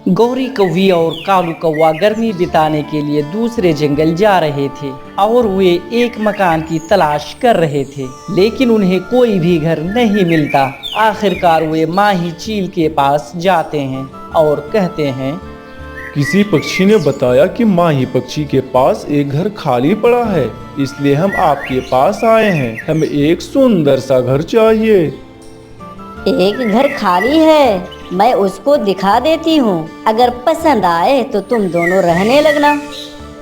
गौरी कौवी और कालू कौवा गर्मी बिताने के लिए दूसरे जंगल जा रहे थे और वे एक मकान की तलाश कर रहे थे, लेकिन उन्हें कोई भी घर नहीं मिलता। आखिरकार वे माही चील के पास जाते हैं और कहते हैं, किसी पक्षी ने बताया कि माही पक्षी के पास एक घर खाली पड़ा है, इसलिए हम आपके पास आए हैं। हमें एक सुंदर सा घर चाहिए। एक घर खाली है, मैं उसको दिखा देती हूँ। अगर पसंद आए तो तुम दोनों रहने लगना।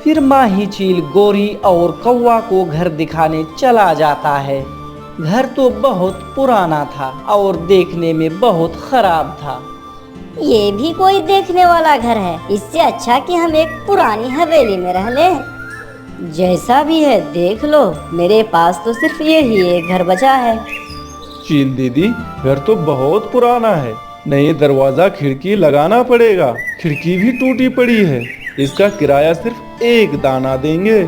फिर माही चील गोरी और कौवा को घर दिखाने चला जाता है। घर तो बहुत पुराना था और देखने में बहुत खराब था। ये भी कोई देखने वाला घर है, इससे अच्छा कि हम एक पुरानी हवेली में रह लें। जैसा भी है देख लो, मेरे पास तो सिर्फ यही एक घर बचा है। चील दीदी, घर तो बहुत पुराना है, नए दरवाजा खिड़की लगाना पड़ेगा। खिड़की भी टूटी पड़ी है। इसका किराया सिर्फ 1 दाना देंगे।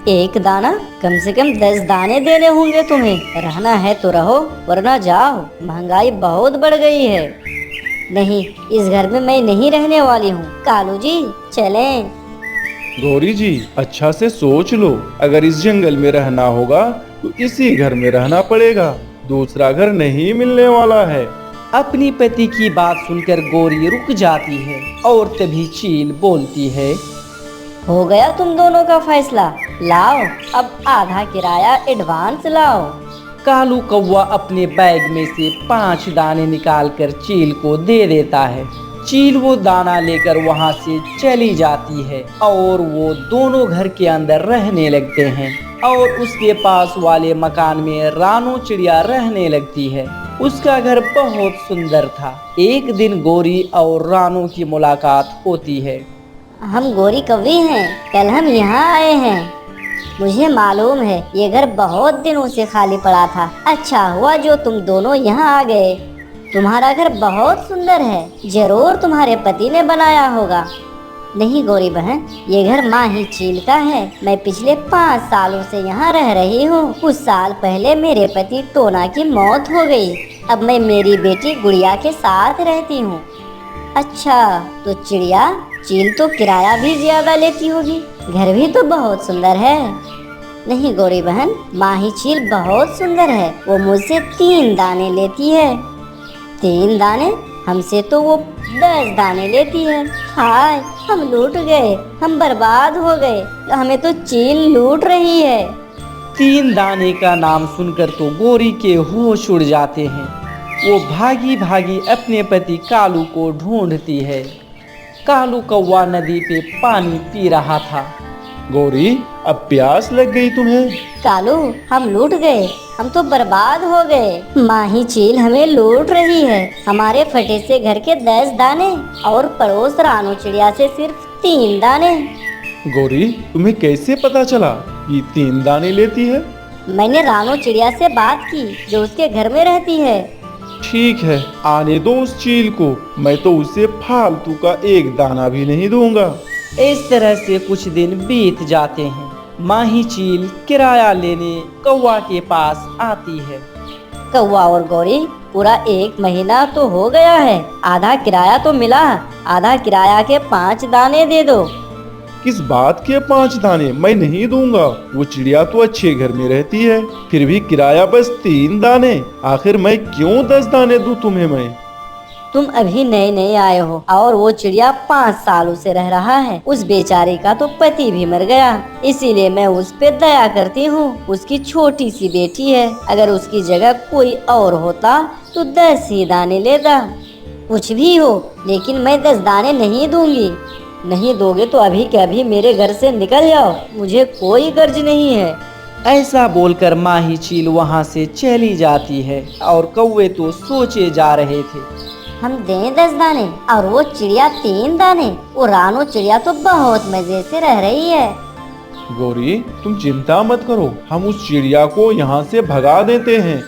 1 दाना? कम से कम 10 दाने देने होंगे तुम्हें। रहना है तो रहो, वरना जाओ। महंगाई बहुत बढ़ गई है। नहीं, इस घर में मैं नहीं रहने वाली हूँ। कालू जी चलें। गौरी जी, अच्छा से सोच लो। अगर इस जंगल में रहना होगा तो इसी घर में रहना पड़ेगा। दूसरा घर नहीं मिलने वाला है। अपनी पति की बात सुनकर गोरी रुक जाती है और तभी चील बोलती है, हो गया तुम दोनों का फैसला। लाओ, अब आधा किराया एडवांस लाओ। कालू कौवा अपने बैग में से 5 दाने निकालकर चील को दे देता है। चील वो दाना लेकर वहाँ से चली जाती है और वो दोनों घर के अंदर रहने लगते हैं और उसके पास वाले मकान में रानो चिड़िया रहने लगती है। उसका घर बहुत सुंदर था। एक दिन गोरी और रानो की मुलाकात होती है। हम गोरी कौवी हैं, कल हम यहाँ आए हैं। मुझे मालूम है ये घर बहुत दिनों से खाली पड़ा था। अच्छा हुआ जो तुम दोनों यहाँ आ गए। तुम्हारा घर बहुत सुंदर है, जरूर तुम्हारे पति ने बनाया होगा। नहीं गोरी बहन, ये घर माही चील का है। मैं पिछले 5 सालों से यहाँ रह रही हूँ। कुछ साल पहले मेरे पति टोना की मौत हो गई। अब मैं मेरी बेटी गुड़िया के साथ रहती हूँ। अच्छा, तो चिड़िया चील तो किराया भी ज्यादा लेती होगी। घर भी तो बहुत सुंदर है। नहीं गोरी बहन, माही चील बहुत सुंदर है। वो मुझसे 3 दाने लेती है। 3 दाने? हमसे तो वो 10 दाने लेती है। हाय, हम लूट गए, हम बर्बाद हो गए। हमें तो चील लूट रही है। 3 दाने का नाम सुनकर तो गोरी के होश उड़ जाते हैं। वो भागी भागी अपने पति कालू को ढूंढती है। कालू कौवा नदी पे पानी पी रहा था। गौरी, अब प्यास लग गई तुम्हें? कालू, हम लूट गए, हम तो बर्बाद हो गए। माही चील हमें लूट रही है। हमारे फटे से घर के 10 दाने और पड़ोस रानो चिड़िया से सिर्फ 3 दाने। गौरी, तुम्हें कैसे पता चला कि 3 दाने लेती है? मैंने रानो चिड़िया से बात की, जो उसके घर में रहती है। ठीक है, आने दो उस चील को। मैं तो उसे फालतू का 1 दाना भी नहीं दूंगा। इस तरह से कुछ दिन बीत जाते हैं। माही चील किराया लेने कौवा के पास आती है। कौवा और गौरी, पूरा 1 महीना तो हो गया है। आधा किराया तो मिला। आधा किराया के 5 दाने दे दो। किस बात के 5 दाने? मैं नहीं दूंगा। वो चिड़िया तो अच्छे घर में रहती है, फिर भी किराया बस 3 दाने। आखिर मैं क्यों 10 दाने दूं तुम्हें? मैं तुम अभी नए नए आए हो और वो चिड़िया 5 सालों से रह रहा है। उस बेचारे का तो पति भी मर गया, इसीलिए मैं उस पे दया करती हूँ। उसकी छोटी सी बेटी है। अगर उसकी जगह कोई और होता तो 10 ही दाने लेता। कुछ भी हो, लेकिन मैं 10 दाने नहीं दूंगी। नहीं दोगे तो अभी के अभी मेरे घर से निकल जाओ। मुझे कोई गर्ज नहीं है। ऐसा बोलकर माही चील वहाँ से चली जाती है और कौवे तो सोचे जा रहे थे, हम दें 10 दाने और वो चिड़िया 3 दाने। वो रानो चिड़िया तो बहुत मजे से रह रही है। गौरी, तुम चिंता मत करो, हम उस चिड़िया को यहाँ से भगा देते हैं।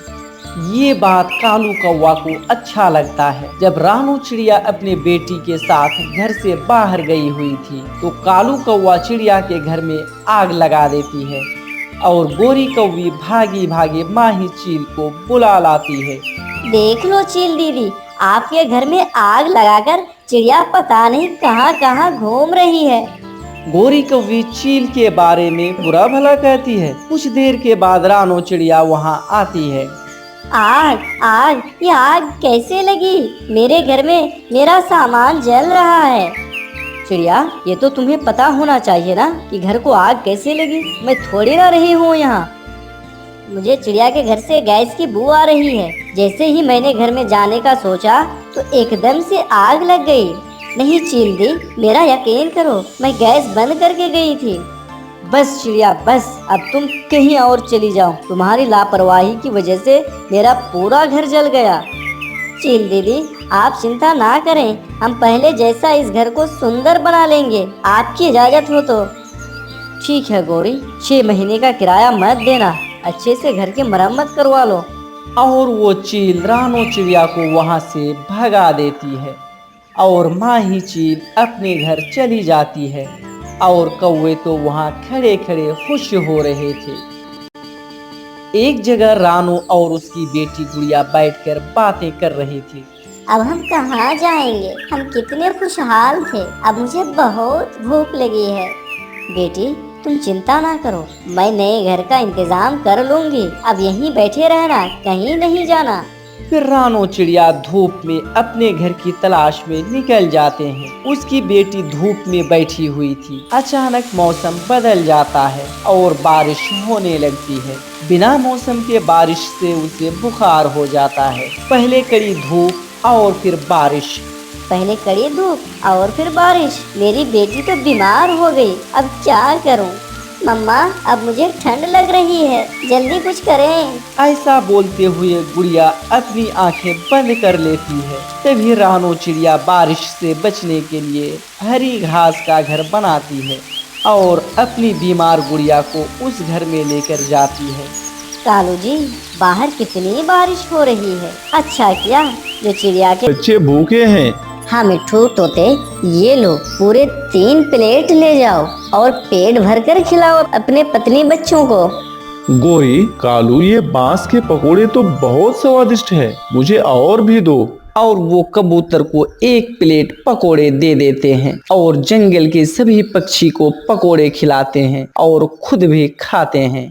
ये बात कालू कौवा को अच्छा लगता है। जब रानू चिड़िया अपने बेटी के साथ घर से बाहर गई हुई थी तो कालू कौवा चिड़िया के घर में आग लगा देती है और गोरी कौवी भागी भागी माही चील को बुला लाती है। देख लो चील दीदी, आपके घर में आग लगाकर चिड़िया पता नहीं कहाँ कहाँ घूम रही है। गोरी कौवी चील के बारे में बुरा भला कहती है। कुछ देर के बाद रानो चिड़िया वहाँ आती है। आग आग, ये आग कैसे लगी? मेरे घर में मेरा सामान जल रहा है। चिड़िया, ये तो तुम्हें पता होना चाहिए ना कि घर को आग कैसे लगी। मैं थोड़ी ना रही हूँ यहाँ। मुझे चिड़िया के घर से गैस की बू आ रही है। जैसे ही मैंने घर में जाने का सोचा तो एकदम से आग लग गई। नहीं चील दी, मेरा यकीन करो, मैं गैस बंद करके गई थी। बस चिड़िया बस, अब तुम कहीं और चली जाओ। तुम्हारी लापरवाही की वजह से मेरा पूरा घर जल गया। चील दीदी, आप चिंता ना करें, हम पहले जैसा इस घर को सुंदर बना लेंगे, आपकी इजाजत हो तो। ठीक है गोरी, 6 महीने का किराया मत देना, अच्छे से घर की मरम्मत करवा लो। और वो चील रानो चिड़िया को वहाँ से भगा देती है और माँ ही चील अपने घर चली जाती है और कौवे तो वहाँ खड़े खड़े खुश हो रहे थे। एक जगह रानो और उसकी बेटी गुड़िया बैठकर बातें कर रही थी। अब हम कहाँ जाएंगे? हम कितने खुशहाल थे, अब मुझे बहुत भूख लगी है। बेटी तुम चिंता ना करो, मैं नए घर का इंतजाम कर लूंगी। अब यहीं बैठे रहना, कहीं नहीं जाना। फिर रानो चिड़िया धूप में अपने घर की तलाश में निकल जाते हैं। उसकी बेटी धूप में बैठी हुई थी। अचानक मौसम बदल जाता है और बारिश होने लगती है। बिना मौसम के बारिश से उसे बुखार हो जाता है। पहले कड़ी धूप और फिर बारिश। पहले कड़ी धूप और फिर बारिश। मेरी बेटी तो बीमार हो गई, अब क्या करूं? मम्मा, अब मुझे ठंड लग रही है, जल्दी कुछ करें। ऐसा बोलते हुए गुड़िया अपनी आंखें बंद कर लेती है। तभी रानो चिड़िया बारिश से बचने के लिए हरी घास का घर बनाती है और अपनी बीमार गुड़िया को उस घर में लेकर जाती है। कालू जी, बाहर कितनी बारिश हो रही है। अच्छा किया जो चिड़िया के बच्चे भूखे हैं। हाँ मिट्ठू तोते, ये लो पूरे 3 प्लेट ले जाओ और पेट भरकर खिलाओ अपने पत्नी बच्चों को। गोरी, कालू, ये बांस के पकोड़े तो बहुत स्वादिष्ट है, मुझे और भी दो। और वो कबूतर को 1 प्लेट पकोड़े दे देते हैं और जंगल के सभी पक्षी को पकोड़े खिलाते हैं और खुद भी खाते हैं।